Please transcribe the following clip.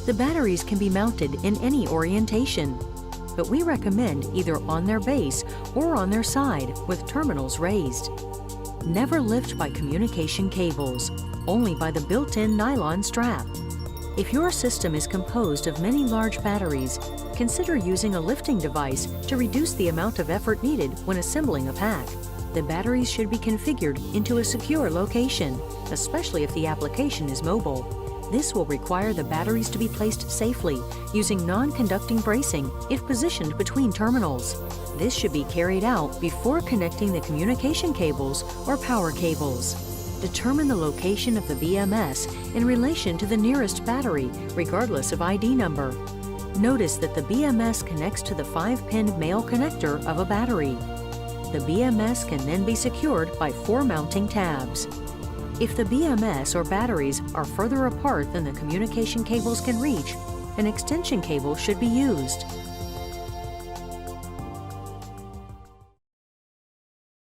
The batteries can be mounted in any orientation, but we recommend either on their base or on their side with terminals raised. Never lift by communication cables, only by the built-in nylon strap. If your system is composed of many large batteries, consider using a lifting device to reduce the amount of effort needed when assembling a pack. The batteries should be configured into a secure location, especially if the application is mobile. This will require the batteries to be placed safely using non-conducting bracing if positioned between terminals. This should be carried out before connecting the communication cables or power cables. Determine the location of the BMS in relation to the nearest battery, regardless of ID number. Notice that the BMS connects to the 5-pin male connector of a battery. The BMS can then be secured by 4 mounting tabs. If the BMS or batteries are further apart than the communication cables can reach, an extension cable should be used.